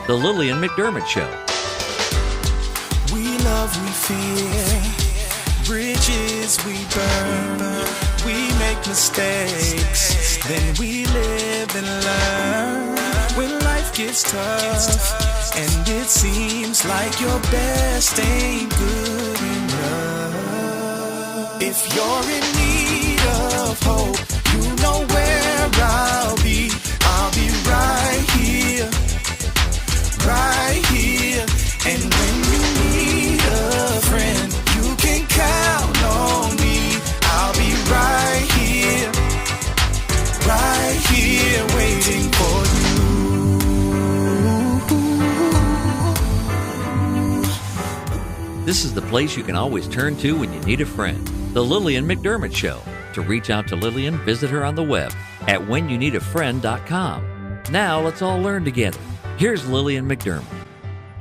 The Lillian McDermott Show. We love, we fear, bridges we burn, we make mistakes, then we live and learn. When life gets tough, and it seems like your best ain't good enough. If you're in need of hope, you know where I'll be right here, right here. And when you need a friend, you can count on me. I'll be right here, waiting for you. This is the place you can always turn to when you need a friend. The Lillian McDermott Show. To reach out to Lillian, visit her on the web at whenyouneedafriend.com. Now let's all learn together. Here's Lillian McDermott.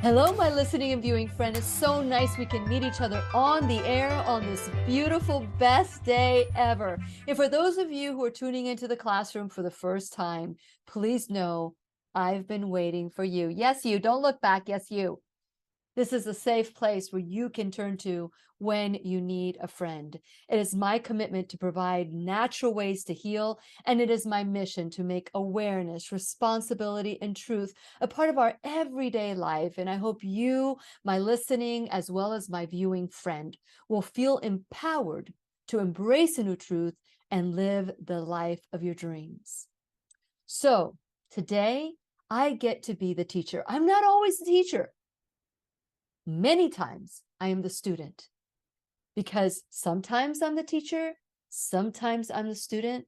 Hello, my listening and viewing friend. It's so nice we can meet each other on the air on this beautiful, best day ever. And for those of you who are tuning into the classroom for the first time, please know I've been waiting for you. Yes, you. Don't look back. Yes, you. This is a safe place where you can turn to when you need a friend. It is my commitment to provide natural ways to heal, and it is my mission to make awareness, responsibility, and truth a part of our everyday life. And I hope you, my listening, as well as my viewing friend, will feel empowered to embrace a new truth and live the life of your dreams. So today, I get to be the teacher. I'm not always the teacher. Many times I am the student, because sometimes I'm the teacher, sometimes I'm the student,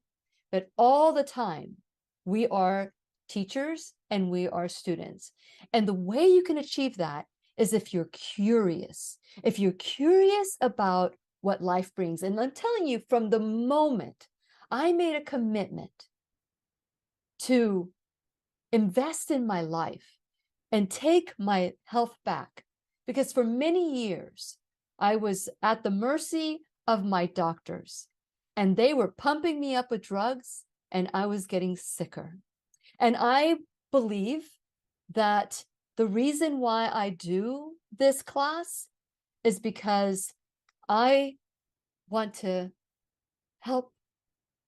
but all the time we are teachers and we are students. And the way you can achieve that is if you're curious about what life brings. And I'm telling you, from the moment I made a commitment to invest in my life and take my health back, because for many years, I was at the mercy of my doctors, and they were pumping me up with drugs, and I was getting sicker. And I believe that the reason why I do this class is because I want to help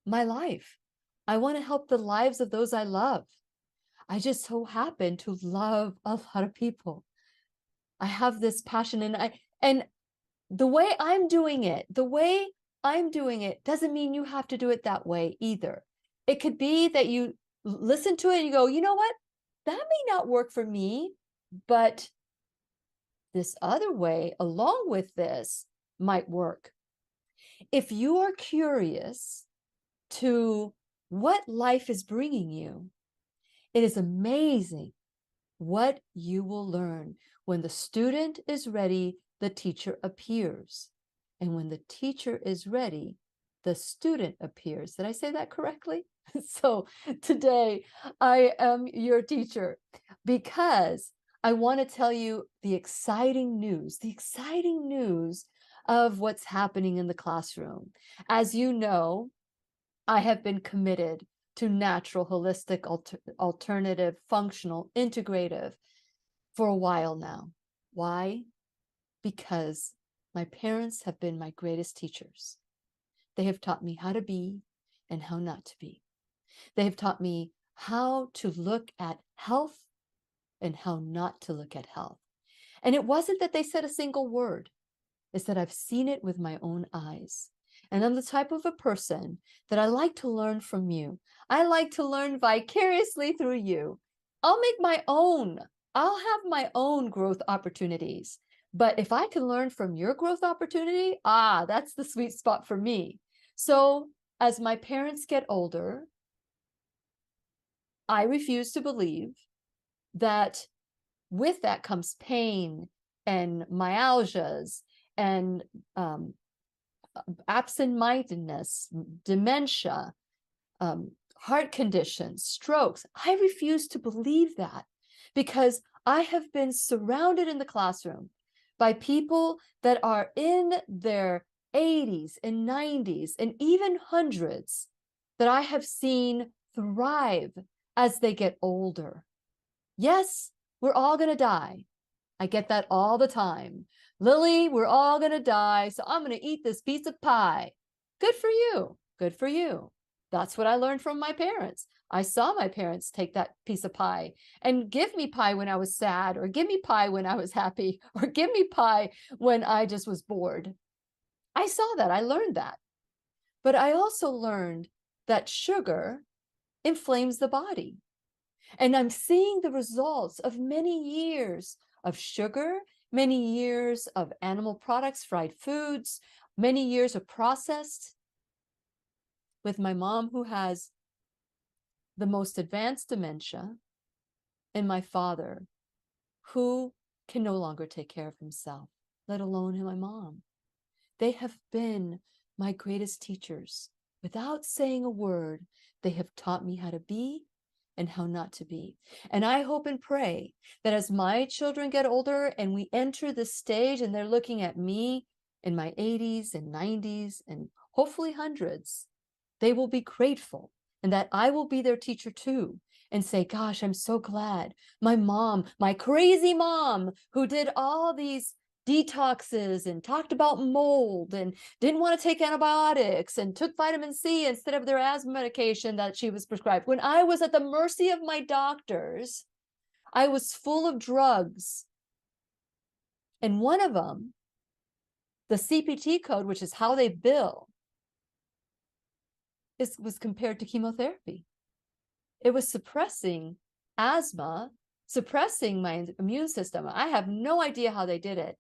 my life. I want to help the lives of those I love. I just so happen to love a lot of people. I have this passion, and the way I'm doing it doesn't mean you have to do it that way either. It could be that you listen to it and you go, you know what? That may not work for me, but this other way along with this might work. If you are curious to what life is bringing you, it is amazing what you will learn. When the student is ready, the teacher appears. And when the teacher is ready, the student appears. Did I say that correctly? So today I am your teacher, because I want to tell you the exciting news of what's happening in the classroom. As you know, I have been committed to natural, holistic, alternative, functional, integrative for a while now. Why? Because my parents have been my greatest teachers. They have taught me how to be and how not to be. They have taught me how to look at health and how not to look at health. And it wasn't that they said a single word. It's that I've seen it with my own eyes. And I'm the type of a person that I like to learn from you. I like to learn vicariously through you. I'll have my own growth opportunities. But if I can learn from your growth opportunity, that's the sweet spot for me. So as my parents get older, I refuse to believe that with that comes pain and myalgias and absent-mindedness, dementia, heart conditions, strokes. I refuse to believe that, because I have been surrounded in the classroom by people that are in their 80s and 90s and even hundreds that I have seen thrive as they get older. Yes, we're all going to die. I get that all the time. Lily, we're all going to die, so I'm going to eat this piece of pie. Good for you. Good for you. That's what I learned from my parents. I saw my parents take that piece of pie and give me pie when I was sad, or give me pie when I was happy, or give me pie when I just was bored. I saw that. I learned that. But I also learned that sugar inflames the body. And I'm seeing the results of many years of sugar, many years of animal products, fried foods, many years of processed, with my mom, who has the most advanced dementia, and my father, who can no longer take care of himself, let alone my mom. They have been my greatest teachers. Without saying a word, they have taught me how to be and how not to be. And I hope and pray that as my children get older and we enter this stage and they're looking at me in my 80s and 90s and hopefully hundreds, they will be grateful, and that I will be their teacher too, and say, gosh, I'm so glad my mom, my crazy mom, who did all these detoxes and talked about mold and didn't want to take antibiotics and took vitamin C instead of their asthma medication that she was prescribed. When I was at the mercy of my doctors, I was full of drugs. And one of them, the CPT code, which is how they bill, was compared to chemotherapy. It was suppressing asthma, suppressing my immune system. I have no idea how they did it.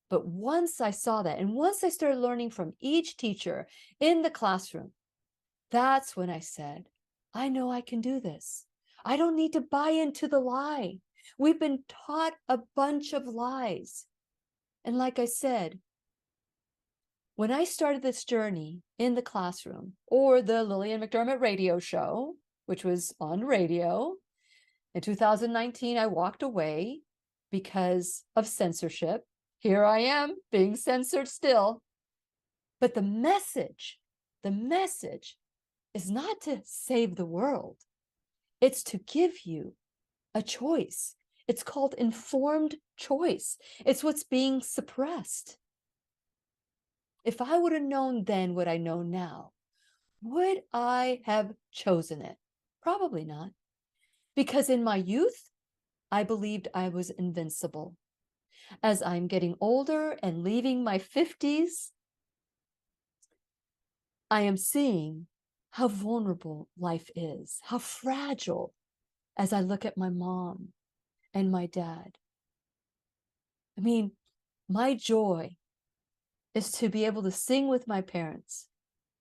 But once I saw that, and once I started learning from each teacher in the classroom, that's when I said, I know I can do this. I don't need to buy into the lie. We've been taught a bunch of lies. And like I said, when I started this journey in the classroom, or the Lillian McDermott radio show, which was on radio, in 2019, I walked away because of censorship. Here I am being censored still. But the message is not to save the world. It's to give you a choice. It's called informed choice. It's what's being suppressed. If I would have known then what I know now, would I have chosen it? Probably not. Because in my youth, I believed I was invincible. As I'm getting older and leaving my 50s, I am seeing how vulnerable life is, how fragile, as I look at my mom and my dad. I mean, my joy is to be able to sing with my parents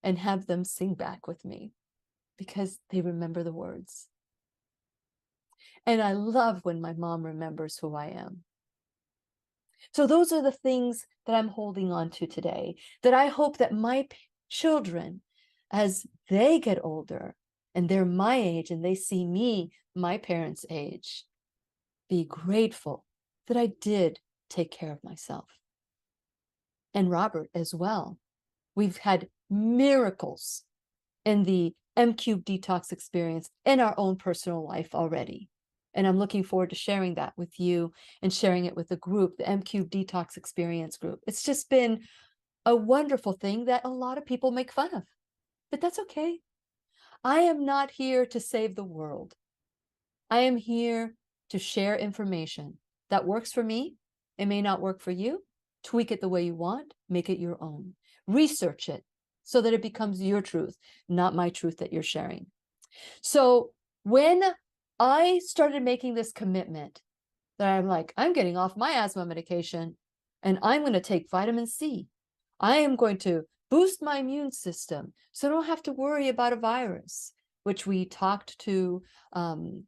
and have them sing back with me because they remember the words. And I love when my mom remembers who I am. So those are the things that I'm holding on to today, that I hope that my children, as they get older and they're my age and they see me, my parents' age, be grateful that I did take care of myself. And Robert as well. We've had miracles in the M-Cube detox experience in our own personal life already. And I'm looking forward to sharing that with you and sharing it with the group, the M-Cube detox experience group. It's just been a wonderful thing that a lot of people make fun of, but that's okay. I am not here to save the world. I am here to share information that works for me. It may not work for you. Tweak it the way you want, make it your own. Research it so that it becomes your truth, not my truth that you're sharing. So when I started making this commitment that I'm like, I'm getting off my asthma medication and I'm going to take vitamin C. I am going to boost my immune system so I don't have to worry about a virus, which we talked to on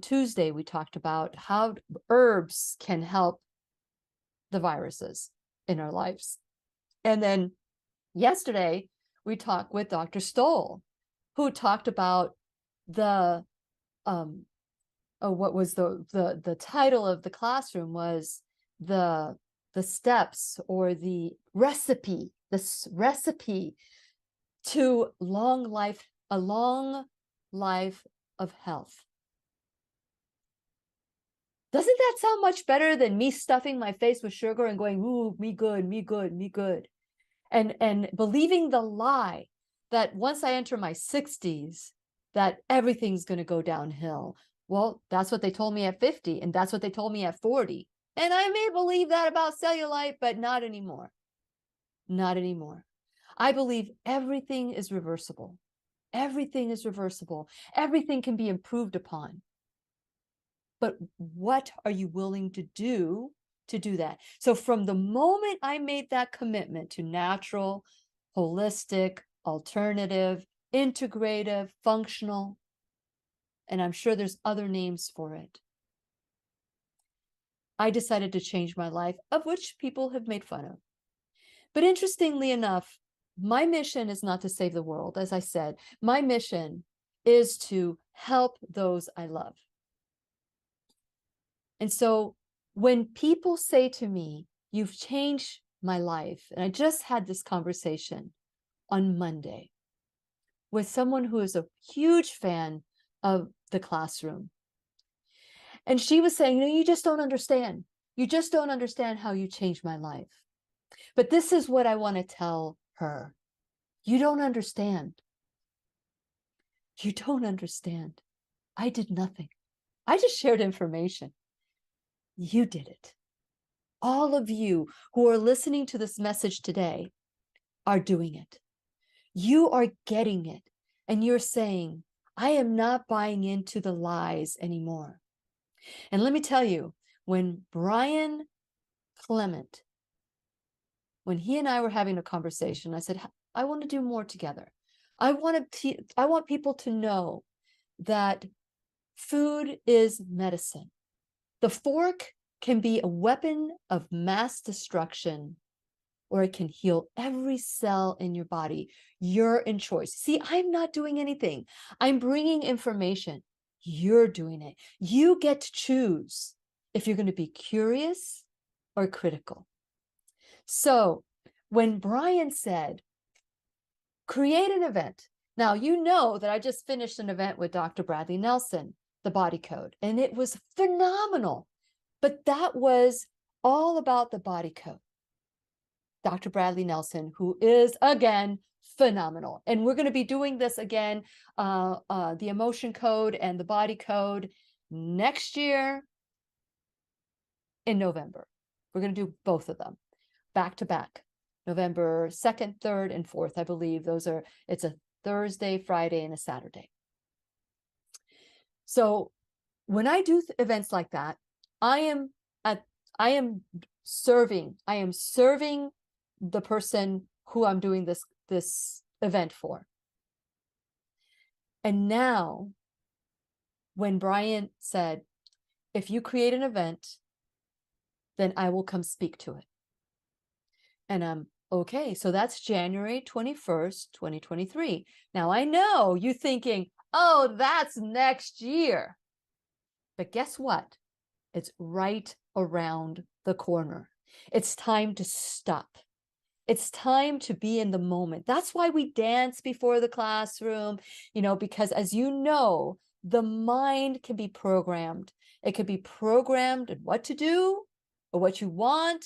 Tuesday. We talked about how herbs can help the viruses in our lives. And then yesterday, we talked with Dr. Stoll, who talked about the what was the title of the classroom was the steps or the recipe, this recipe to a long life of health. Doesn't that sound much better than me stuffing my face with sugar and going, ooh, me good, me good, me good? And believing the lie that once I enter my 60s, that everything's going to go downhill. Well, that's what they told me at 50, and that's what they told me at 40. And I may believe that about cellulite, but not anymore. Not anymore. I believe everything is reversible. Everything is reversible. Everything can be improved upon. But what are you willing to do that? So from the moment I made that commitment to natural, holistic, alternative, integrative, functional, and I'm sure there's other names for it, I decided to change my life, of which people have made fun of. But interestingly enough, my mission is not to save the world. As I said, my mission is to help those I love. And so when people say to me, you've changed my life, and I just had this conversation on Monday with someone who is a huge fan of the classroom. And she was saying, you just don't understand. You just don't understand how you changed my life. But this is what I want to tell her. You don't understand. You don't understand. I did nothing. I just shared information. You did it. All of you who are listening to this message today are doing it. You are getting it. And you're saying, I am not buying into the lies anymore. And let me tell you, when Brian Clement, when he and I were having a conversation, I said, I want to do more together. I want people to know that food is medicine. The fork can be a weapon of mass destruction, or it can heal every cell in your body. You're in choice. See, I'm not doing anything. I'm bringing information. You're doing it. You get to choose if you're going to be curious or critical. So when Brian said, create an event. Now, you know that I just finished an event with Dr. Bradley Nelson, the Body Code, and it was phenomenal. But that was all about the body code. Dr. Bradley Nelson, who is, again, phenomenal. And we're going to be doing this again, the emotion code and the body code next year in November. We're going to do both of them back to back, November 2nd, 3rd, and 4th, I believe. It's a Thursday, Friday, and a Saturday. So when I do events like that, I am serving the person who I'm doing this event for. And now, when Brian said, if you create an event, then I will come speak to it. And I'm okay. So that's January 21st, 2023. Now I know you're thinking, oh, that's next year. But guess what? It's right around the corner. It's time to stop. It's time to be in the moment. That's why we dance before the classroom, because as you know, the mind can be programmed. It could be programmed in what to do or what you want,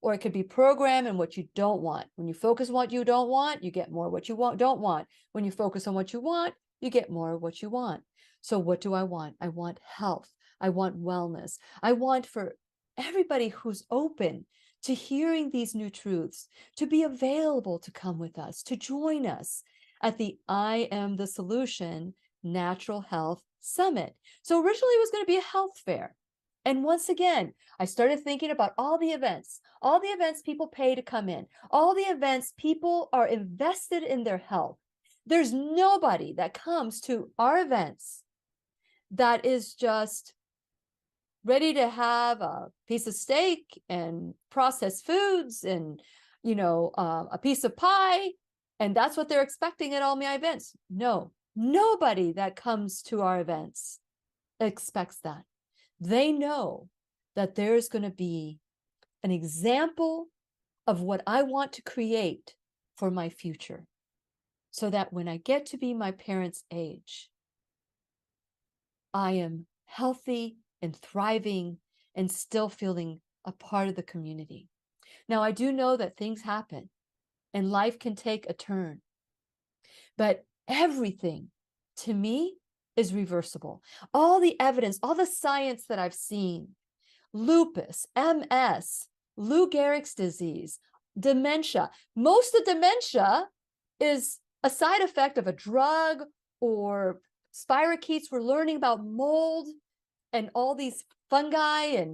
or it could be programmed in what you don't want. When you focus on what you don't want, you get more what you don't want. When you focus on what you want, you get more of what you want. So what do I want? I want health. I want wellness. I want for everybody who's open to hearing these new truths to be available to come with us, to join us at the I Am the Solution Natural Health Summit. So originally it was going to be a health fair. And once again, I started thinking about all the events people pay to come in, all the events people are invested in their health. There's nobody that comes to our events that is just ready to have a piece of steak and processed foods and, a piece of pie. And that's what they're expecting at all my events. No, nobody that comes to our events expects that. They know that there's going to be an example of what I want to create for my future, so that when I get to be my parents' age, I am healthy and thriving and still feeling a part of the community. Now, I do know that things happen and life can take a turn, but everything to me is reversible. All the evidence, all the science that I've seen, lupus, MS, Lou Gehrig's disease, dementia. Most of dementia is a side effect of a drug or spirochetes. We're learning about mold and all these fungi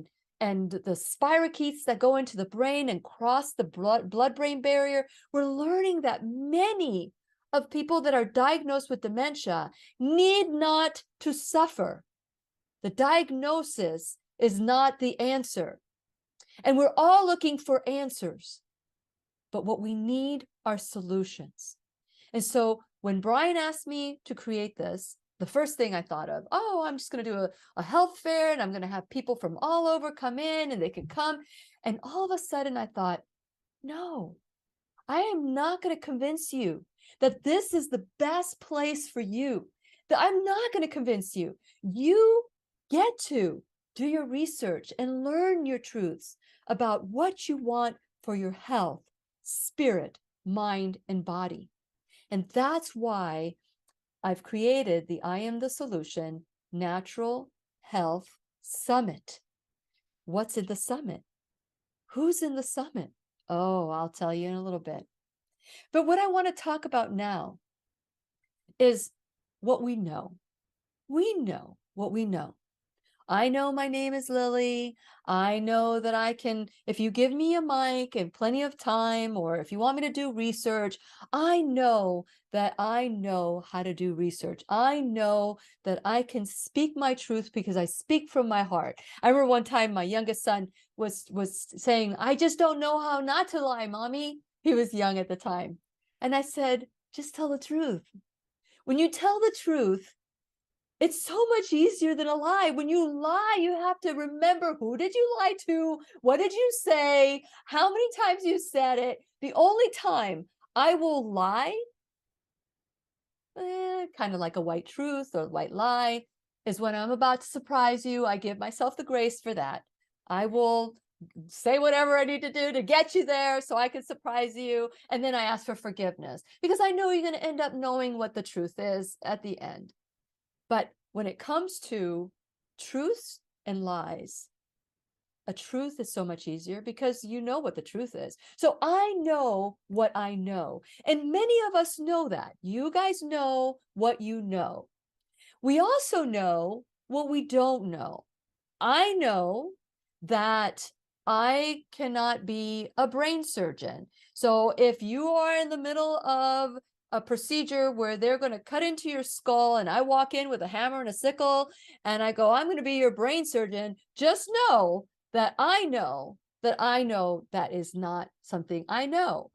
and the spirochetes that go into the brain and cross the blood-brain barrier. We're learning that many of people that are diagnosed with dementia need not to suffer. The diagnosis is not the answer. And we're all looking for answers. But what we need are solutions. And so when Brian asked me to create this, the first thing I thought of, oh, I'm just going to do a health fair and I'm going to have people from all over come in and they can come. And all of a sudden I thought, no, I am not going to convince you that this is the best place for you. That I'm not going to convince you. You get to do your research and learn your truths about what you want for your health, spirit, mind, and body. And that's why I've created the I Am the Solution Natural Health Summit. What's in the summit? Who's in the summit? Oh, I'll tell you in a little bit. But what I want to talk about now is what we know. We know what we know. I know my name is Lily. I know that I can, if you give me a mic and plenty of time, or if you want me to do research, I know that I know how to do research. I know that I can speak my truth because I speak from my heart. I remember one time my youngest son was saying, I just don't know how not to lie, Mommy. He was young at the time. And I said, just tell the truth. When you tell the truth, it's so much easier than a lie. When you lie, you have to remember, who did you lie to? What did you say? How many times you said it? The only time I will lie, kind of like a white truth or white lie, is when I'm about to surprise you. I give myself the grace for that. I will say whatever I need to do to get you there so I can surprise you. And then I ask for forgiveness because I know you're going to end up knowing what the truth is at the end. But when it comes to truths and lies, a truth is so much easier because you know what the truth is. So I know what I know. And many of us know that. You guys know what you know. We also know what we don't know. I know that I cannot be a brain surgeon. So if you are in the middle of a procedure where they're going to cut into your skull and I walk in with a hammer and a sickle and I go, I'm going to be your brain surgeon, just know that I know that is not something I know.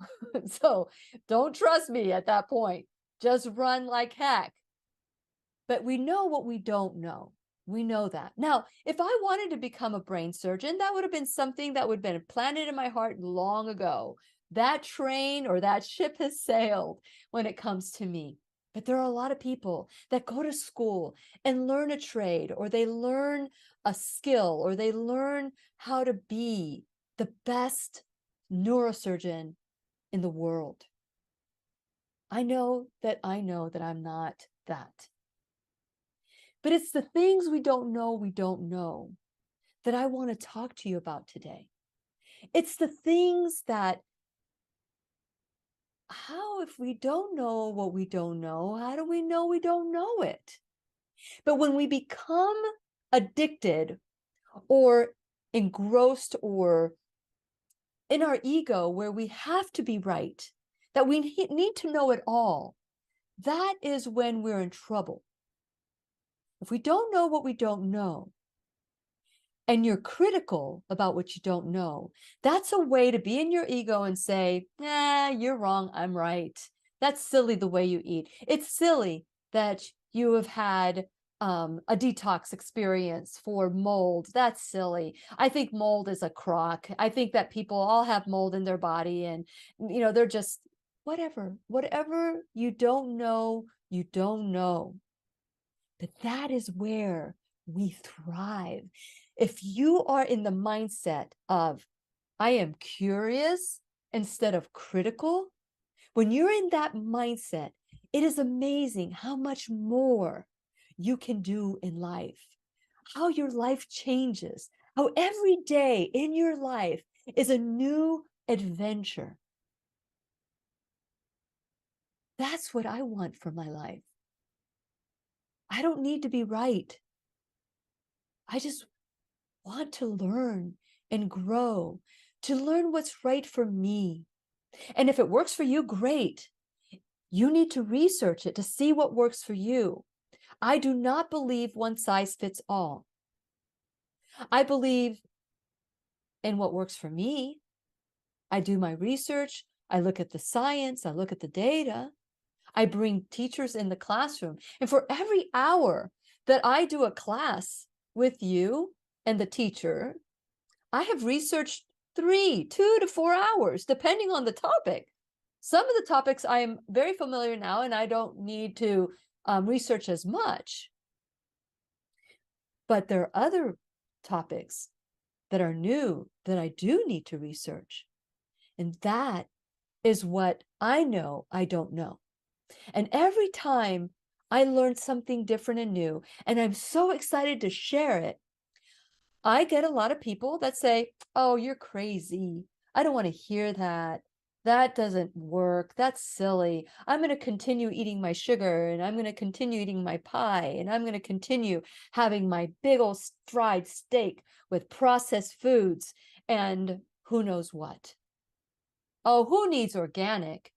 So don't trust me at that point. Just run like heck. But we know what we don't know. We know that. Now, if I wanted to become a brain surgeon, that would have been something that would have been planted in my heart long ago. That train or that ship has sailed when it comes to me. But there are a lot of people that go to school and learn a trade, or they learn a skill, or they learn how to be the best neurosurgeon in the world. I know that I'm not that. But it's the things we don't know that I want to talk to you about today. It's the things that, how, if we don't know what we don't know, how do we know we don't know it? But when we become addicted or engrossed or in our ego where we have to be right, that we need to know it all, that is when we're in trouble. If we don't know what we don't know, and you're critical about what you don't know, that's a way to be in your ego and say, nah, you're wrong, I'm right. That's silly the way you eat. It's silly that you have had a detox experience for mold. That's silly. I think mold is a crock. I think that people all have mold in their body and, they're just whatever you don't know, you don't know. But that is where we thrive. If you are in the mindset of, I am curious instead of critical, when you're in that mindset, it is amazing how much more you can do in life, how your life changes, how every day in your life is a new adventure. That's what I want for my life. I don't need to be right. I just want to learn and grow, to learn what's right for me. And if it works for you, great. You need to research it to see what works for you. I do not believe one size fits all. I believe in what works for me. I do my research. I look at the science. I look at the data. I bring teachers in the classroom. And for every hour that I do a class with you and the teacher, I have researched 2 to 4 hours, depending on the topic. Some of the topics I am very familiar now, and I don't need to research as much. But there are other topics that are new that I do need to research. And that is what I know I don't know. And every time I learn something different and new, and I'm so excited to share it, I get a lot of people that say, oh, you're crazy. I don't want to hear that. That doesn't work. That's silly. I'm going to continue eating my sugar, and I'm going to continue eating my pie, and I'm going to continue having my big old fried steak with processed foods and who knows what. Oh, who needs organic?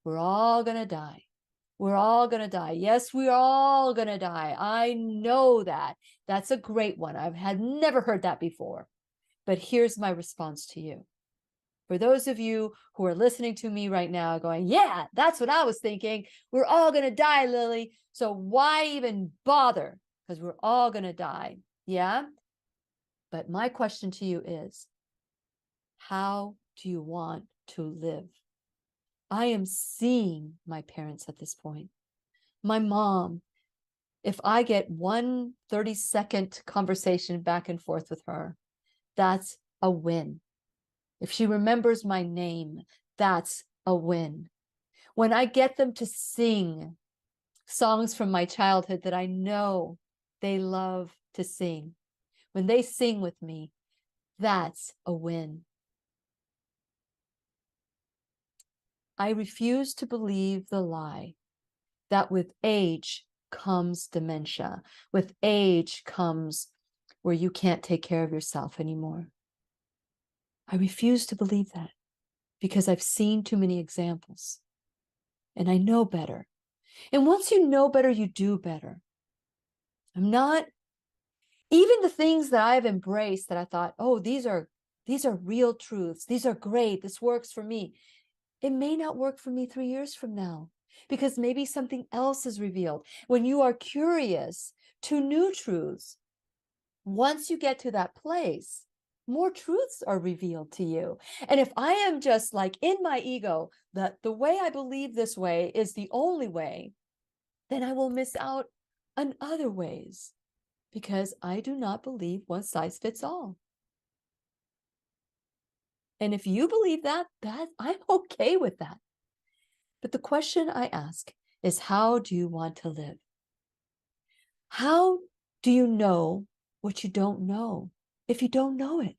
We're all going to die. We're all going to die. Yes, we're all going to die. I know that. That's a great one. I've never heard that before. But here's my response to you. For those of you who are listening to me right now going, yeah, that's what I was thinking. We're all going to die, Lily. So why even bother? Because we're all going to die. Yeah. But my question to you is, how do you want to live? I am seeing my parents at this point. My mom, if I get one 30-second conversation back and forth with her, that's a win. If she remembers my name, that's a win. When I get them to sing songs from my childhood that I know they love to sing, when they sing with me, that's a win. I refuse to believe the lie that with age comes dementia. With age comes where you can't take care of yourself anymore. I refuse to believe that because I've seen too many examples and I know better. And once you know better, you do better. I'm not, even the things that I've embraced that I thought, oh, these are real truths. These are great. This works for me. It may not work for me 3 years from now because maybe something else is revealed. When you are curious to new truths, once you get to that place, more truths are revealed to you. And if I am just like in my ego, that the way I believe this way is the only way, then I will miss out on other ways because I do not believe one size fits all. And if you believe that I'm okay with that. But the question I ask is, how do you want to live? How do you know what you don't know if you don't know it?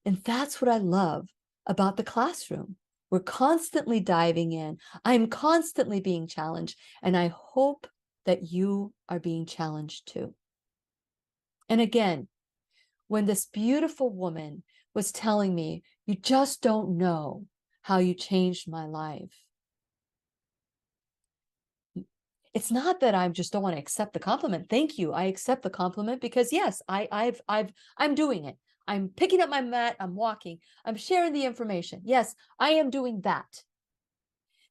And that's what I love about the classroom. We're constantly diving in. I'm constantly being challenged, and I hope that you are being challenged too. And again, when this beautiful woman was telling me, you just don't know how you changed my life. It's not that I just don't want to accept the compliment. Thank you. I accept the compliment because yes, I'm doing it. I'm picking up my mat. I'm walking. I'm sharing the information. Yes, I am doing that.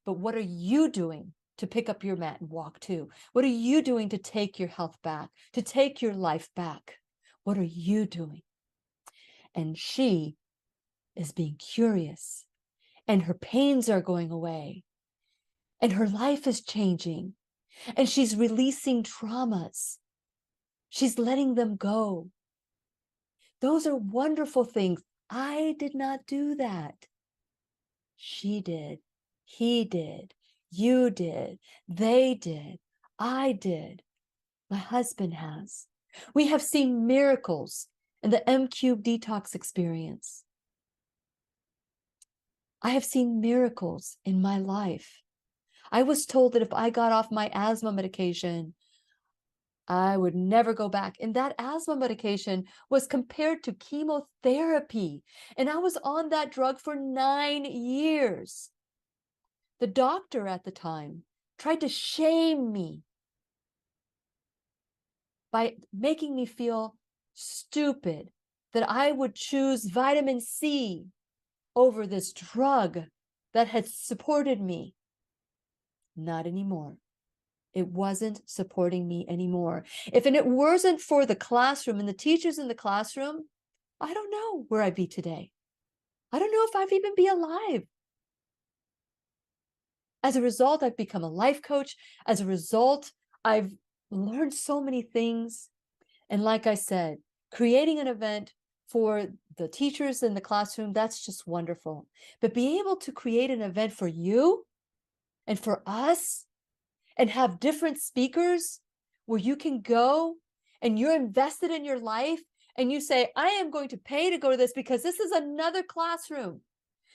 But what are you doing to pick up your mat and walk too? What are you doing to take your health back, to take your life back? What are you doing? And she is being curious, and her pains are going away, and her life is changing, and she's releasing traumas. She's letting them go. Those are wonderful things. I did not do that. She did. He did. You did. They did. I did. My husband has. We have seen miracles in the M-Cube detox experience. I have seen miracles in my life. I was told that if I got off my asthma medication, I would never go back. And that asthma medication was compared to chemotherapy. And I was on that drug for 9 years. The doctor at the time tried to shame me by making me feel stupid that I would choose vitamin C over this drug that had supported me. Not anymore. It wasn't supporting me anymore. If it wasn't for the classroom and the teachers in the classroom, I don't know where I'd be today. I don't know if I'd even be alive. As a result, I've become a life coach. As a result, I've learned so many things. And like I said, creating an event for the teachers in the classroom, that's just wonderful. But being able to create an event for you and for us, and have different speakers where you can go and you're invested in your life and you say, I am going to pay to go to this because this is another classroom.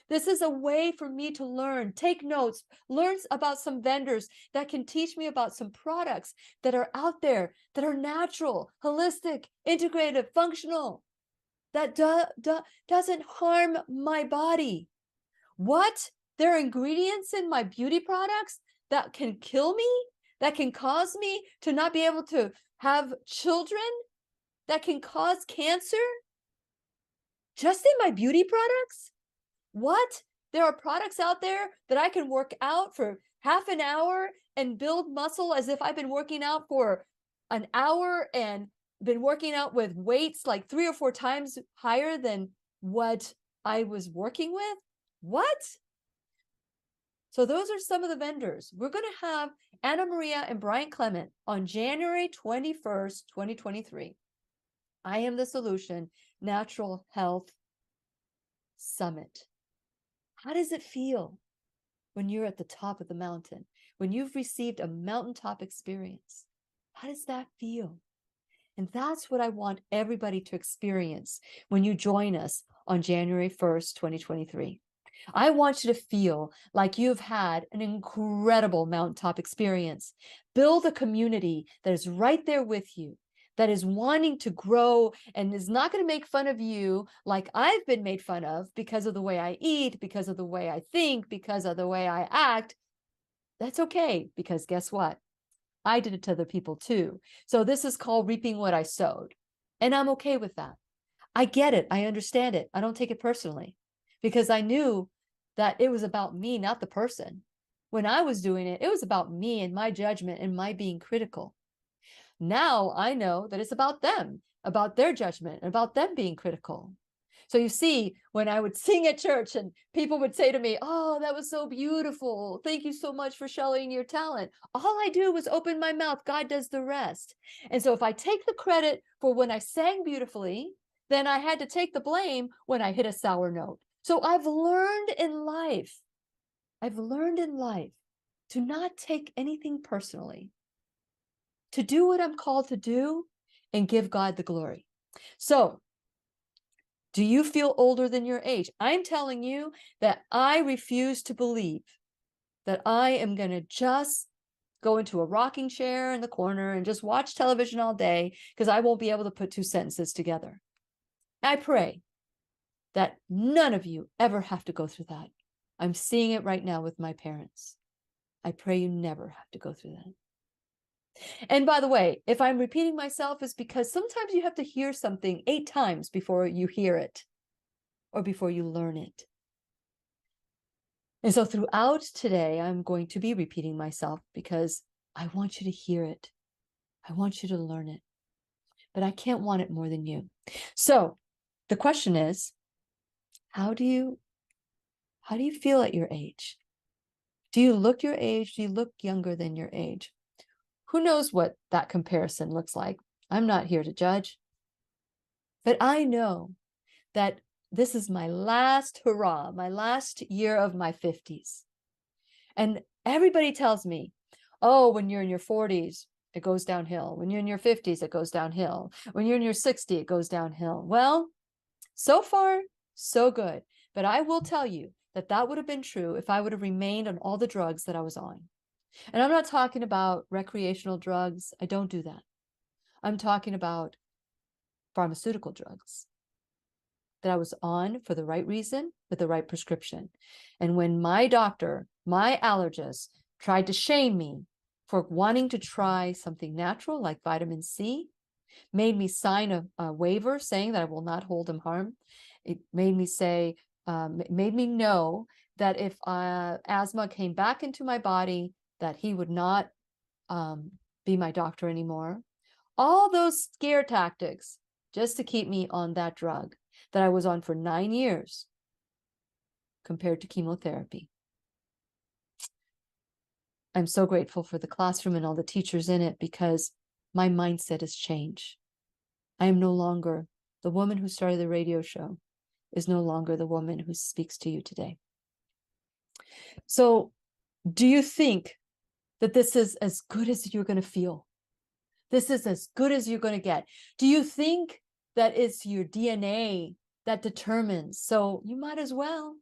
This is a way for me to learn, take notes, learn about some vendors that can teach me about some products that are out there, that are natural, holistic, integrative, functional, that doesn't harm my body. What? There are ingredients in my beauty products that can kill me, that can cause me to not be able to have children, that can cause cancer? Just in my beauty products? What? There are products out there that I can work out for half an hour and build muscle as if I've been working out for an hour and been working out with weights like 3 or 4 times higher than what I was working with? What? So those are some of the vendors. We're going to have Anna Maria and Brian Clement on January 21st, 2023. I Am the Solution Natural Health Summit. How does it feel when you're at the top of the mountain, when you've received a mountaintop experience? How does that feel? And that's what I want everybody to experience when you join us on January 1st, 2023. I want you to feel like you've had an incredible mountaintop experience. Build a community that is right there with you, that is wanting to grow and is not going to make fun of you like I've been made fun of because of the way I eat, because of the way I think, because of the way I act. That's okay, because guess what? I did it to other people too. So this is called reaping what I sowed. And I'm okay with that. I get it. I understand it. I don't take it personally because I knew that it was about me, not the person. When I was doing it, it was about me and my judgment and my being critical. Now I know that it's about them, about their judgment, about them being critical. So you see, when I would sing at church and people would say to me, oh, that was so beautiful. Thank you so much for showing your talent. All I do was open my mouth. God does the rest. And so if I take the credit for when I sang beautifully, then I had to take the blame when I hit a sour note. So I've learned in life to not take anything personally, to do what I'm called to do and give God the glory. So do you feel older than your age? I'm telling you that I refuse to believe that I am going to just go into a rocking chair in the corner and just watch television all day because I won't be able to put 2 sentences together. I pray that none of you ever have to go through that. I'm seeing it right now with my parents. I pray you never have to go through that. And by the way, if I'm repeating myself, it's because sometimes you have to hear something 8 times before you hear it or before you learn it. And so throughout today, I'm going to be repeating myself because I want you to hear it. I want you to learn it. But I can't want it more than you. So the question is, how do you feel at your age? Do you look your age? Do you look younger than your age? Who knows what that comparison looks like? I'm not here to judge. But I know that this is my last hurrah, my last year of my 50s. And everybody tells me, oh, when you're in your 40s, it goes downhill. When you're in your 50s, it goes downhill. When you're in your 60s, it goes downhill. Well, so far, so good. But I will tell you that that would have been true if I would have remained on all the drugs that I was on. And I'm not talking about recreational drugs. I don't do that. I'm talking about pharmaceutical drugs that I was on for the right reason with the right prescription. And when my doctor, my allergist, tried to shame me for wanting to try something natural like vitamin C, made me sign a waiver saying that I will not hold him harm. It made me say, made me know that if asthma came back into my body, that he would not be my doctor anymore. All those scare tactics just to keep me on that drug that I was on for 9 years compared to chemotherapy. I'm so grateful for the classroom and all the teachers in it because my mindset has changed. I am no longer the woman who started the radio show, is no longer the woman who speaks to you today. So, do you think that this is as good as you're going to feel? This is as good as you're going to get? Do you think that it's your DNA that determines? So you might as well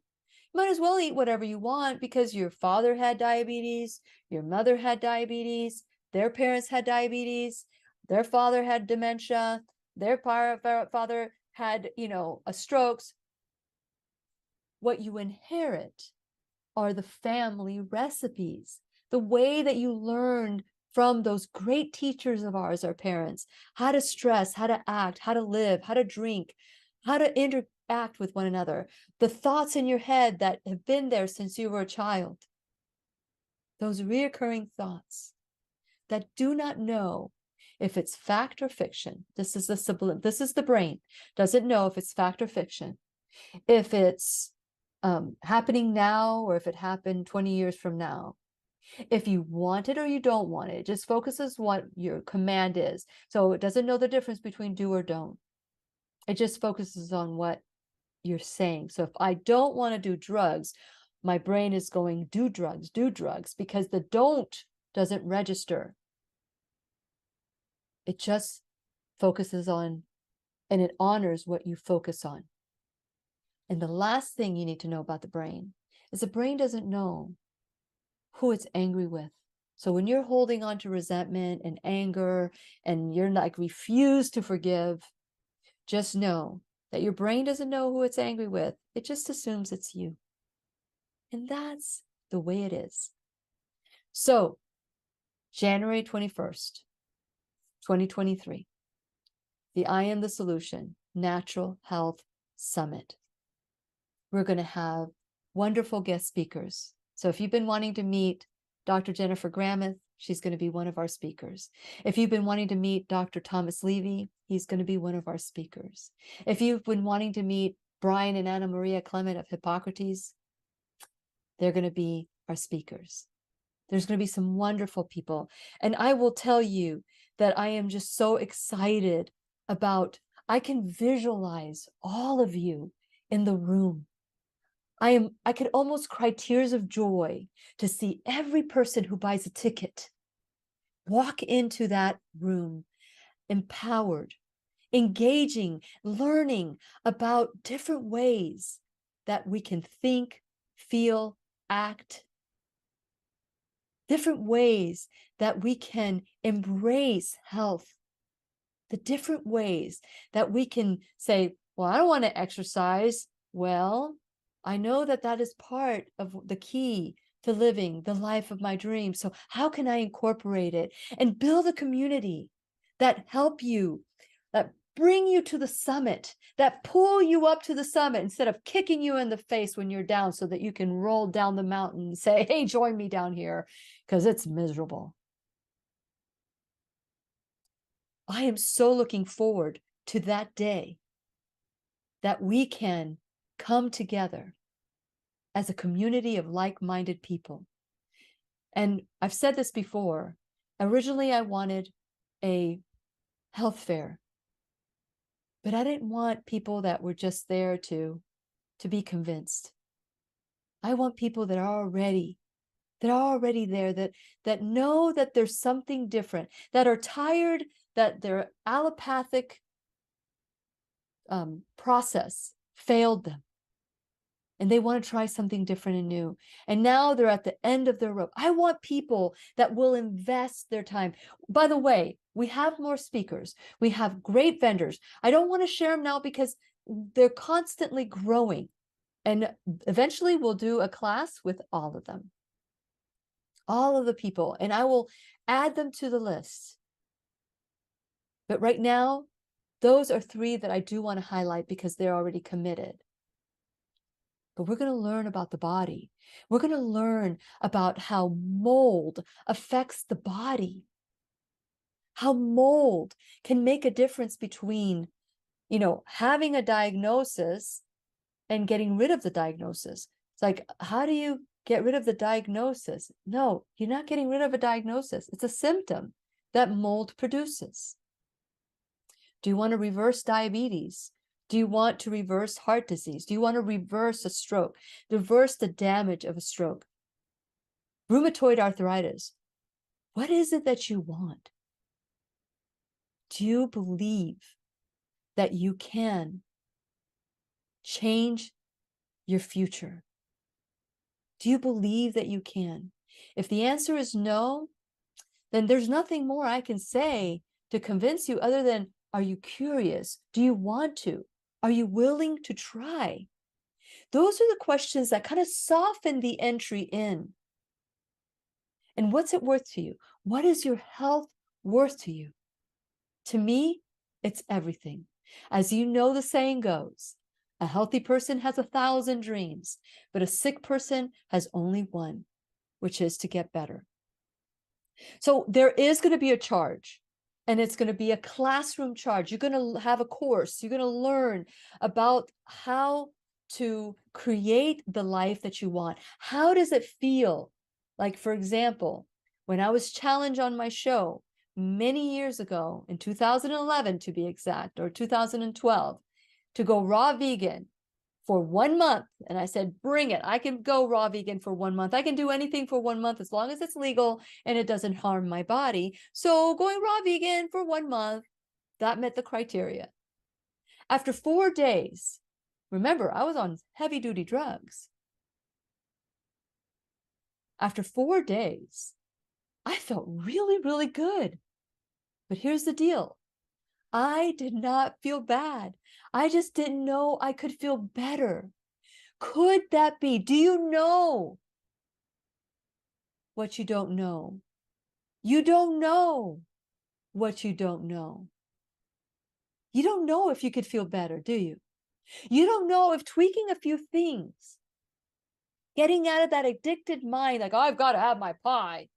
eat whatever you want because your father had diabetes, your mother had diabetes, their parents had diabetes, their father had dementia, their father had, a strokes. What you inherit are the family recipes, the way that you learned from those great teachers of ours, our parents, how to stress, how to act, how to live, how to drink, how to interact with one another, the thoughts in your head that have been there since you were a child, those reoccurring thoughts that do not know if it's fact or fiction. This is the brain, doesn't know if it's fact or fiction, if it's happening now or if it happened 20 years from now. If you want it or you don't want it, it just focuses what your command is. So it doesn't know the difference between do or don't. It just focuses on what you're saying. So if I don't want to do drugs, my brain is going, do drugs, because the don't doesn't register. It just focuses on, and it honors what you focus on. And the last thing you need to know about the brain is the brain doesn't know who it's angry with. So when you're holding on to resentment and anger and you're like refuse to forgive, just know that your brain doesn't know who it's angry with. It just assumes it's you. And that's the way it is. So January 21st, 2023, the I Am the Solution Natural Health Summit. We're going to have wonderful guest speakers. So if you've been wanting to meet Dr. Jennifer Gramuth, she's going to be one of our speakers. If you've been wanting to meet Dr. Thomas Levy, he's going to be one of our speakers. If you've been wanting to meet Brian and Anna Maria Clement of Hippocrates, they're going to be our speakers. There's going to be some wonderful people. And I will tell you that I am just so excited about, I can visualize all of you in the room. I could almost cry tears of joy to see every person who buys a ticket walk into that room empowered, engaging, learning about different ways that we can think, feel, act, different ways that we can embrace health, the different ways that we can say, well, I don't want to exercise. Well, I know that that is part of the key to living the life of my dreams. So how can I incorporate it and build a community that help you, that bring you to the summit, that pull you up to the summit instead of kicking you in the face when you're down so that you can roll down the mountain and say, hey, join me down here because it's miserable. I am so looking forward to that day that we can come together as a community of like-minded people. And I've said this before. Originally, I wanted a health fair But I didn't want people that were just there to be convinced. I want people that are already there, that know that there's something different, that are tired, that their allopathic process failed them, and they want to try something different and new. And now they're at the end of their rope. I want people that will invest their time. By the way, we have more speakers. We have great vendors. I don't want to share them now because they're constantly growing. And eventually we'll do a class with all of them, all of the people, and I will add them to the list. But right now, those are 3 that I do want to highlight because they're already committed. But we're going to learn about the body. We're going to learn about how mold affects the body, how mold can make a difference between, having a diagnosis and getting rid of the diagnosis. It's like, how do you get rid of the diagnosis? No, you're not getting rid of a diagnosis. It's a symptom that mold produces. Do you want to reverse diabetes? Do you want to reverse heart disease? Do you want to reverse a stroke? Reverse the damage of a stroke? Rheumatoid arthritis. What is it that you want? Do you believe that you can change your future? Do you believe that you can? If the answer is no, then there's nothing more I can say to convince you other than, are you curious? Do you want to? Are you willing to try? Those are the questions that kind of soften the entry in. And what's it worth to you? What is your health worth to you? To me, it's everything. As you know, the saying goes, a healthy person has 1,000 dreams, but a sick person has only one, which is to get better. So there is going to be a charge, and it's going to be a classroom charge. You're going to have a course. You're going to learn about how to create the life that you want. How does it feel? Like, for example, when I was challenged on my show many years ago, in 2011 to be exact, or 2012, to go raw vegan for 1 month. And I said, bring it. I can go raw vegan for 1 month. I can do anything for 1 month as long as it's legal and it doesn't harm my body. So going raw vegan for 1 month, that met the criteria. After 4 days, remember, I was on heavy duty drugs. After 4 days, I felt really, really good. But here's the deal. I did not feel bad. I just didn't know I could feel better. Could that be? Do you know what you don't know? You don't know what you don't know. You don't know if you could feel better, do you? You don't know if tweaking a few things, getting out of that addicted mind, like, oh, I've got to have my pie.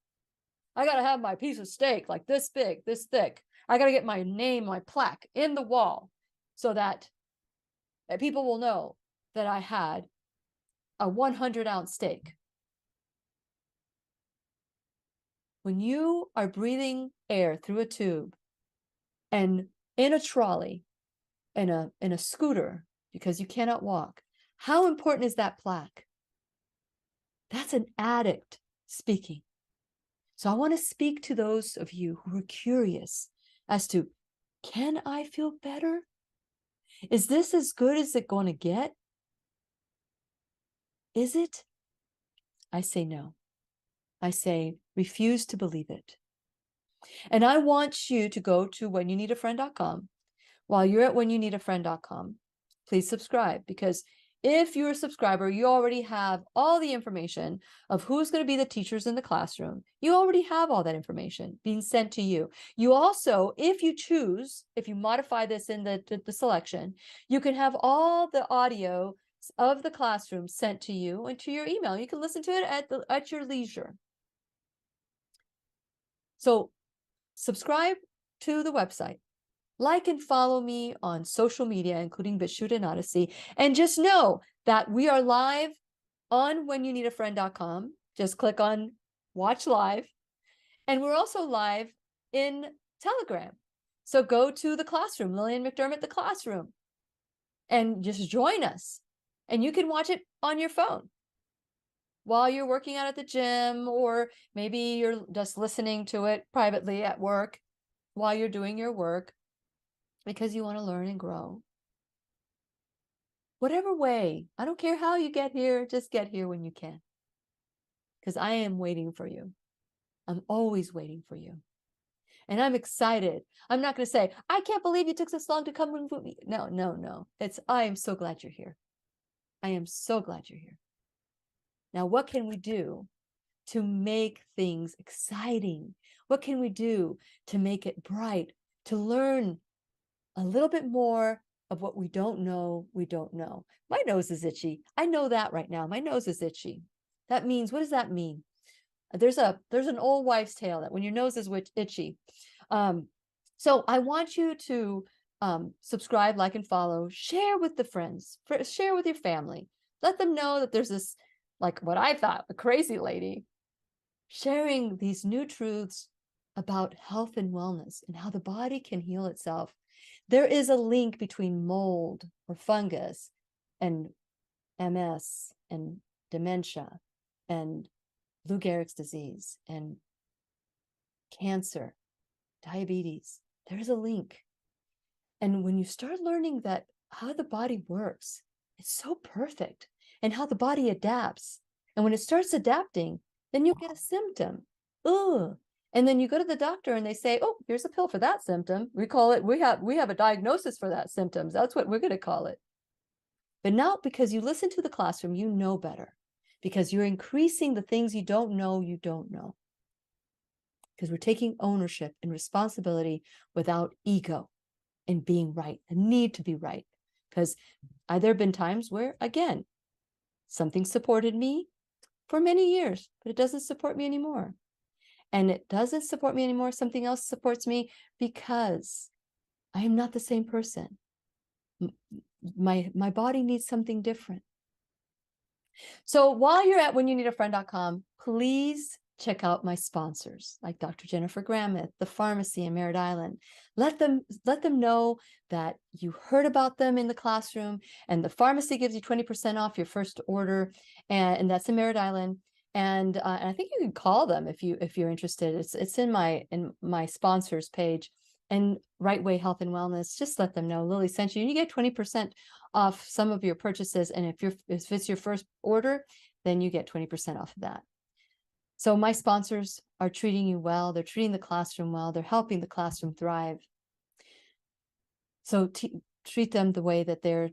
I got to have my piece of steak like this big, this thick. I got to get my name, my plaque in the wall so that people will know that I had a 100-ounce steak. When you are breathing air through a tube and in a trolley, in a scooter, because you cannot walk, how important is that plaque? That's an addict speaking. So I want to speak to those of you who are curious as to, can I feel better? Is this as good as it's going to get? Is it? I say no. I say refuse to believe it. And I want you to go to whenyouneedafriend.com. While you're at whenyouneedafriend.com, please subscribe, because if you're a subscriber, you already have all the information of who's going to be the teachers in the classroom. You already have all that information being sent to you. You also, if you choose, if you modify this in the selection, you can have all the audio of the classroom sent to you and to your email. You can listen to it at your leisure. So subscribe to the website. Like and follow me on social media, including BitChute and Odyssey. And just know that we are live on whenyouneedafriend.com. Just click on Watch Live. And we're also live in Telegram. So go to the classroom, Lillian McDermott, the classroom, and just join us. And you can watch it on your phone while you're working out at the gym, or maybe you're just listening to it privately at work while you're doing your work because you want to learn and grow. Whatever way, I don't care how you get here, just get here when you can. Because I am waiting for you. I'm always waiting for you. And I'm excited. I'm not going to say, I can't believe you took this long to come with me. No, no, no. I am so glad you're here. I am so glad you're here. Now, what can we do to make things exciting? What can we do to make it bright, to learn a little bit more of what we don't know, we don't know. My nose is itchy. I know that right now. My nose is itchy. That means, what does that mean? There's an old wives' tale that when your nose is itchy. So I want you to subscribe, like, and follow, share with the friends, share with your family. Let them know that there's this, like what I thought, a crazy lady, sharing these new truths about health and wellness and how the body can heal itself. There is a link between mold or fungus and MS and dementia and Lou Gehrig's disease and cancer, diabetes. There's a link. And when you start learning that how the body works, it's so perfect, and how the body adapts. And when it starts adapting, then you get a symptom. Ugh. And then you go to the doctor and they say, oh, here's a pill for that symptom. We have a diagnosis for that symptom. That's what we're going to call it. But not because you listen to the classroom, you know better, because you're increasing the things you don't know, because we're taking ownership and responsibility without ego and being right, the need to be right. Because there have been times where, again, something supported me for many years, but it doesn't support me anymore. And it doesn't support me anymore. Something else supports me because I am not the same person. My body needs something different. So while you're at whenyouneedafriend.com, please check out my sponsors, like Dr. Jennifer Grameth, the pharmacy in Merritt Island. Let them know that you heard about them in the classroom, and the pharmacy gives you 20% off your first order, and that's in Merritt Island. And I think you can call them if you're interested. It's in my sponsors page. And Right Way Health and Wellness, just let them know Lily sent you, and you get 20% off some of your purchases. And if it's your first order, then you get 20% off of that. So my sponsors are treating you well. They're treating the classroom well. They're helping the classroom thrive. So treat them the way that they're,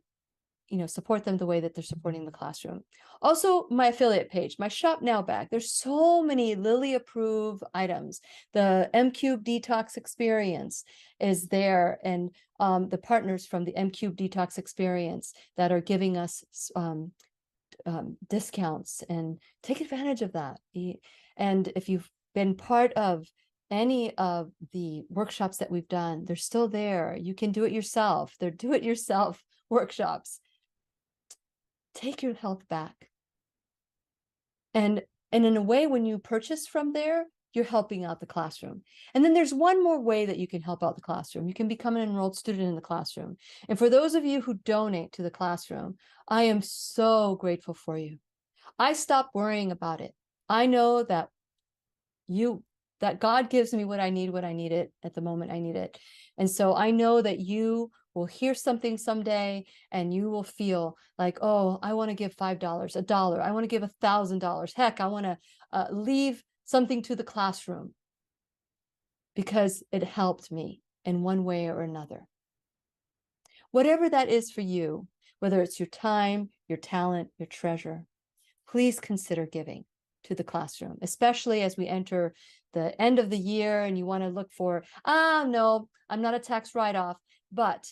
support them the way that they're supporting the classroom. Also, my affiliate page, my Shop Now bag. There's so many Lily approved items. The M-Cube Detox Experience is there, and the partners from the M-Cube Detox Experience that are giving us discounts, and take advantage of that. And if you've been part of any of the workshops that we've done, they're still there. You can do it yourself. They're do-it-yourself workshops. Take your health back. And in a way, when you purchase from there, you're helping out the classroom. And then there's one more way that you can help out the classroom. You can become an enrolled student in the classroom. And for those of you who donate to the classroom, I am so grateful for you. I stopped worrying about it. I know that God gives me what I need it at the moment I need it. And so I know that you will hear something someday and you will feel like, oh, I want to give $5, $1. I want to give $1,000. Heck, I want to leave something to the classroom because it helped me in one way or another. Whatever that is for you, whether it's your time, your talent, your treasure, please consider giving to the classroom, especially as we enter the end of the year and you want to look for, no, I'm not a tax write-off, but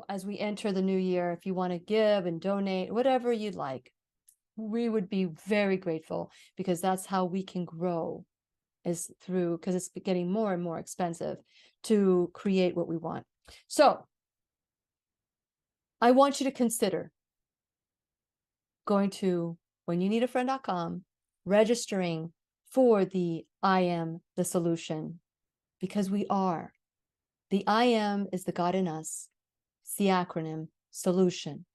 as we enter the new year, if you want to give and donate, whatever you'd like, we would be very grateful, because that's how we can grow, is through, because it's getting more and more expensive to create what we want. So I want you to consider going to whenyouneedafriend.com, registering for the I Am the Solution, because we are. The I am is the God in us. It's the acronym solution.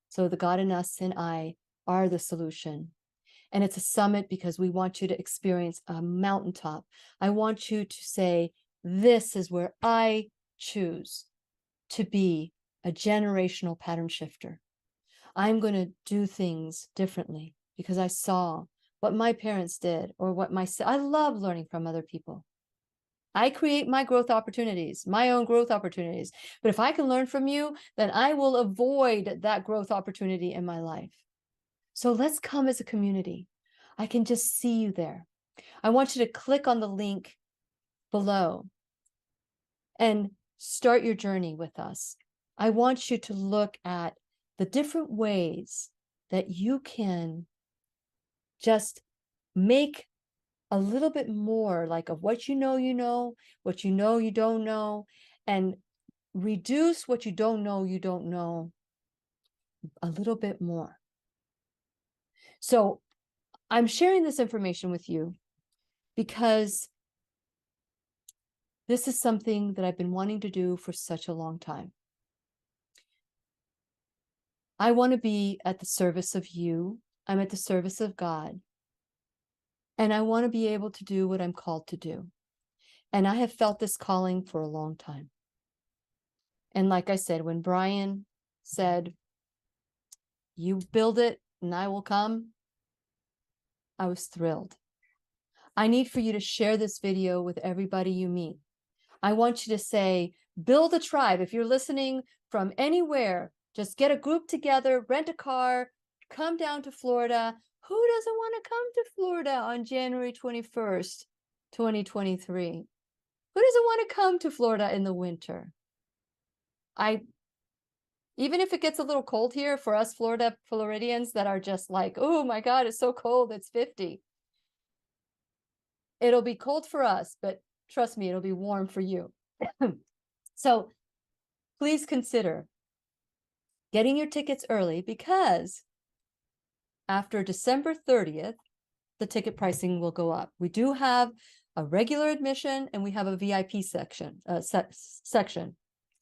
So the God in us and I are the solution. And it's a summit because we want you to experience a mountaintop. I want you to say, this is where I choose to be a generational pattern shifter. I'm going to do things differently because I saw what my parents did or what I love learning from other people. I create my growth opportunities, my own growth opportunities. But if I can learn from you, then I will avoid that growth opportunity in my life. So let's come as a community. I can just see you there. I want you to click on the link below and start your journey with us. I want you to look at the different ways that you can just make a little bit more like of what you know, what you don't know, and reduce what you don't know a little bit more. So I'm sharing this information with you because this is something that I've been wanting to do for such a long time. I want to be at the service of you. I'm at the service of God. And I want to be able to do what I'm called to do. And I have felt this calling for a long time. And like I said, when Brian said, you build it and I will come, I was thrilled. I need for you to share this video with everybody you meet. I want you to say, build a tribe. If you're listening from anywhere, just get a group together, rent a car, come down to Florida. Who doesn't want to come to Florida on January 21st, 2023? Who doesn't want to come to Florida in the winter? Even if it gets a little cold here for us Floridians that are just like, oh my God, it's so cold, it's 50. It'll be cold for us, but trust me, it'll be warm for you. So please consider getting your tickets early because after December 30th, the ticket pricing will go up. We do have a regular admission and we have a VIP section.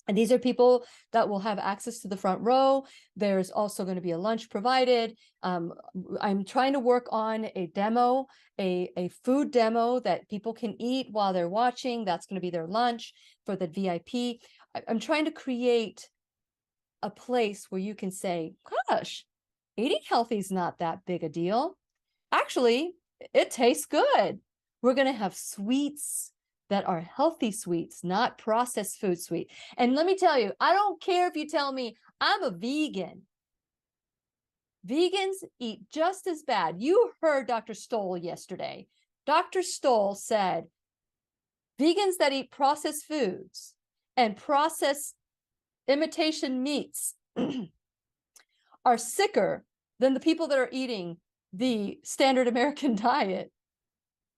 And these are people that will have access to the front row. There's also going to be a lunch provided. I'm trying to work on a demo, a food demo that people can eat while they're watching. That's going to be their lunch for the VIP. I'm trying to create a place where you can say, gosh, eating healthy is not that big a deal. Actually, it tastes good. We're going to have sweets that are healthy sweets, not processed food sweet. And let me tell you, I don't care if you tell me I'm a vegan. Vegans eat just as bad. You heard Dr. Stoll yesterday. Dr. Stoll said, vegans that eat processed foods and processed imitation meats are sicker than the people that are eating the standard American diet.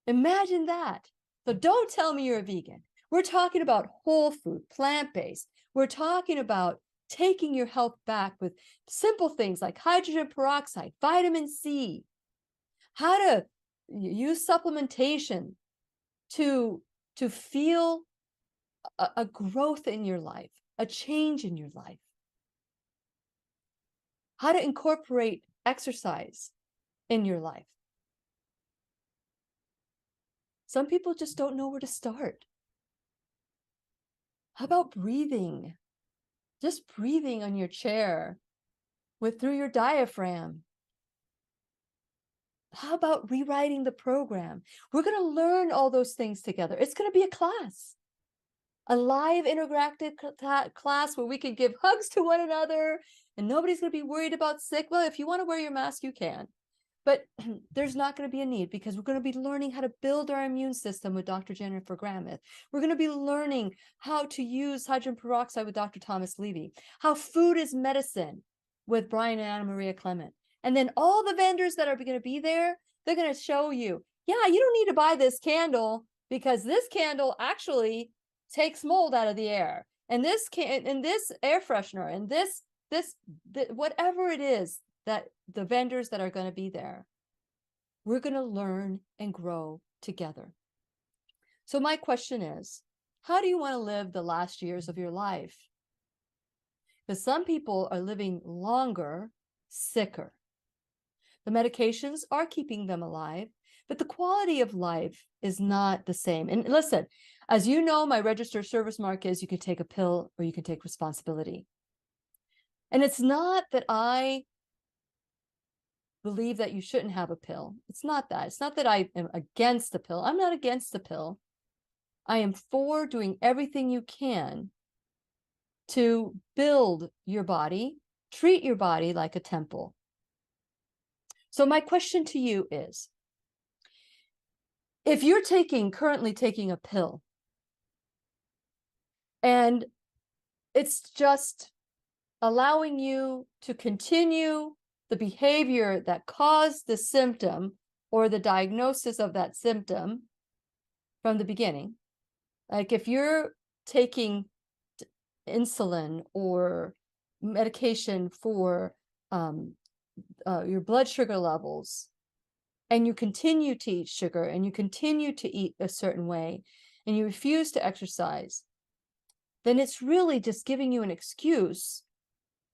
Imagine that. So don't tell me you're a vegan. We're talking about whole food, plant-based. We're talking about taking your health back with simple things like hydrogen peroxide, vitamin C, how to use supplementation to feel a growth in your life, a change in your life, how to incorporate exercise in your life. Some people just don't know where to start. How about breathing? Just breathing on your chair through your diaphragm. How about rewriting the program? We're going to learn all those things together. It's going to be a class, a live interactive class where we can give hugs to one another and nobody's going to be worried about sick. Well, if you want to wear your mask, you can. But there's not going to be a need because we're going to be learning how to build our immune system with Dr. Jennifer Grameth. We're going to be learning how to use hydrogen peroxide with Dr. Thomas Levy, how food is medicine with Brian and Anna Maria Clement. And then all the vendors that are going to be there, they're going to show you, yeah, you don't need to buy this candle because this candle actually takes mold out of the air. And this air freshener and this whatever it is that the vendors that are going to be there, we're going to learn and grow together. So my question is, how do you want to live the last years of your life? Because some people are living longer, sicker. The medications are keeping them alive, but the quality of life is not the same. And listen, as you know, my registered service mark is you can take a pill or you can take responsibility. And it's not that I believe that you shouldn't have a pill. It's not that. It's not that I am against the pill. I'm not against the pill. I am for doing everything you can to build your body, treat your body like a temple. So my question to you is, if you're currently taking a pill, and it's just allowing you to continue the behavior that caused the symptom or the diagnosis of that symptom from the beginning, like if you're taking insulin or medication for your blood sugar levels, and you continue to eat sugar and you continue to eat a certain way and you refuse to exercise, then it's really just giving you an excuse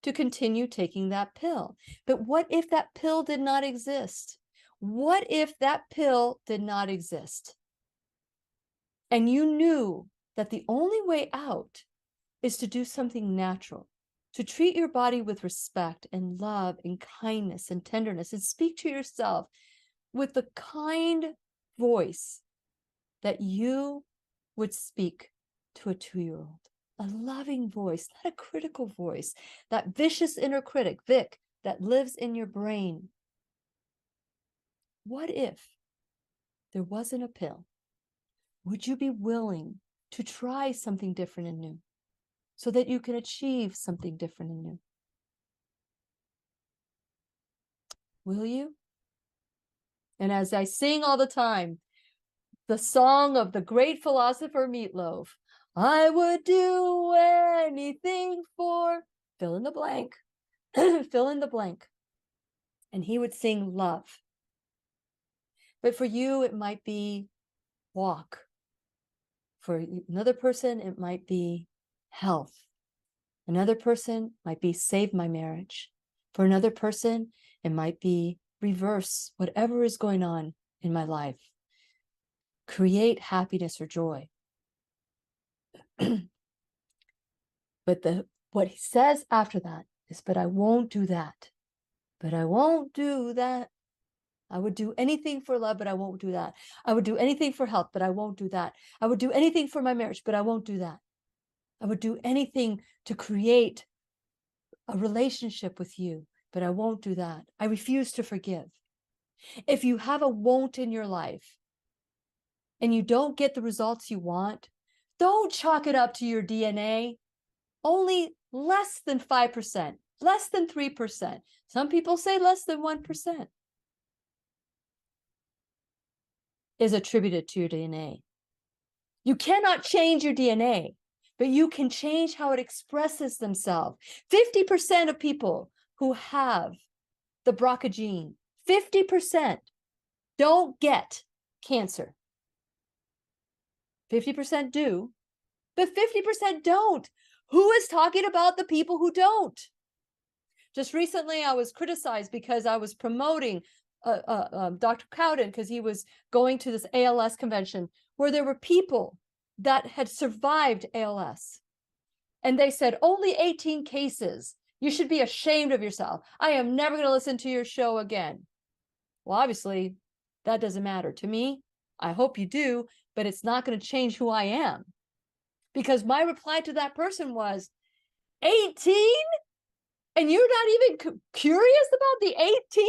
to continue taking that pill. But what if that pill did not exist? What if that pill did not exist? And you knew that the only way out is to do something natural, to treat your body with respect and love and kindness and tenderness, and speak to yourself with the kind voice that you would speak to a 2-year-old. A loving voice, not a critical voice, that vicious inner critic, Vic, that lives in your brain. What if there wasn't a pill? Would you be willing to try something different and new so that you can achieve something different and new? Will you? And as I sing all the time, the song of the great philosopher Meatloaf, I would do anything for fill in the blank, fill in the blank. And he would sing love. But for you, it might be walk. For another person, it might be health. Another person might be save my marriage. For another person, it might be reverse whatever is going on in my life. Create happiness or joy. But what he says after that is, but I won't do that. But I won't do that. I would do anything for love, but I won't do that. I would do anything for health, but I won't do that. I would do anything for my marriage, but I won't do that. I would do anything to create a relationship with you, but I won't do that. I refuse to forgive. If you have a won't in your life and you don't get the results you want, don't chalk it up to your DNA. Only less than 5%, less than 3%. Some people say less than 1% is attributed to your DNA. You cannot change your DNA, but you can change how it expresses themselves. 50% of people who have the BRCA gene, 50% don't get cancer. 50% do, but 50% don't. Who is talking about the people who don't? Just recently, I was criticized because I was promoting Dr. Cowden because he was going to this ALS convention where there were people that had survived ALS. And they said, only 18 cases. You should be ashamed of yourself. I am never going to listen to your show again. Well, obviously, that doesn't matter to me. I hope you do, but it's not going to change who I am. Because my reply to that person was, 18? And you're not even curious about the 18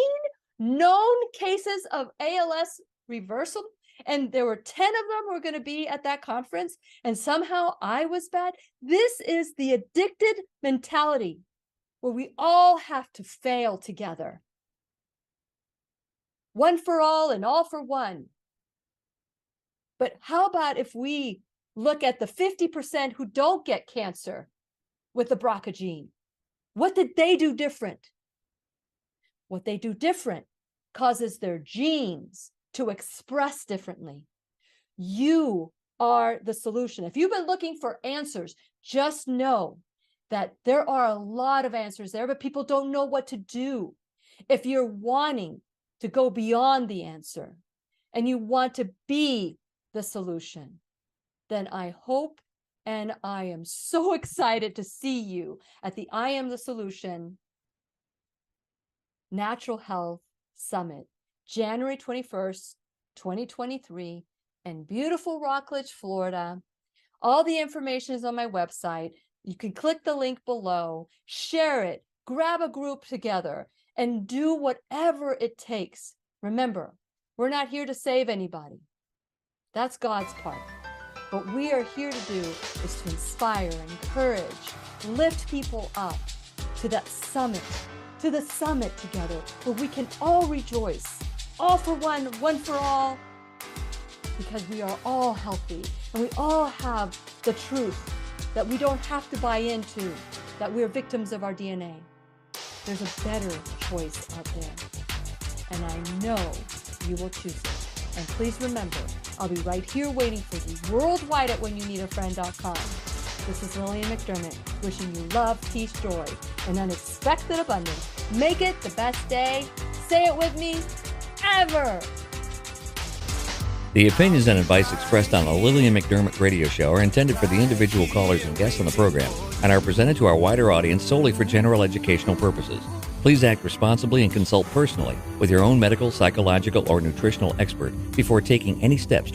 known cases of ALS reversal? And there were 10 of them who were going to be at that conference, and somehow I was bad. This is the addicted mentality where we all have to fail together. One for all and all for one. But how about if we look at the 50% who don't get cancer with the BRCA gene? What did they do different? What they do different causes their genes to express differently. You are the solution. If you've been looking for answers, just know that there are a lot of answers there, but people don't know what to do. If you're wanting to go beyond the answer and you want to be the solution, then I hope and I am so excited to see you at the I Am the Solution Natural Health Summit, January 21st, 2023, in beautiful Rockledge, Florida. All the information is on my website. You can click the link below, share it, grab a group together, and do whatever it takes. Remember, we're not here to save anybody. That's God's part. What we are here to do is to inspire, encourage, lift people up to that summit, to the summit together, where we can all rejoice, all for one, one for all, because we are all healthy and we all have the truth that we don't have to buy into, that we're victims of our DNA. There's a better choice out there, and I know you will choose it. And please remember, I'll be right here waiting for you worldwide at whenyouneedafriend.com. This is Lillian McDermott, wishing you love, peace, joy, and unexpected abundance. Make it the best day, say it with me, ever. The opinions and advice expressed on the Lillian McDermott radio show are intended for the individual callers and guests on the program and are presented to our wider audience solely for general educational purposes. Please act responsibly and consult personally with your own medical, psychological, or nutritional expert before taking any steps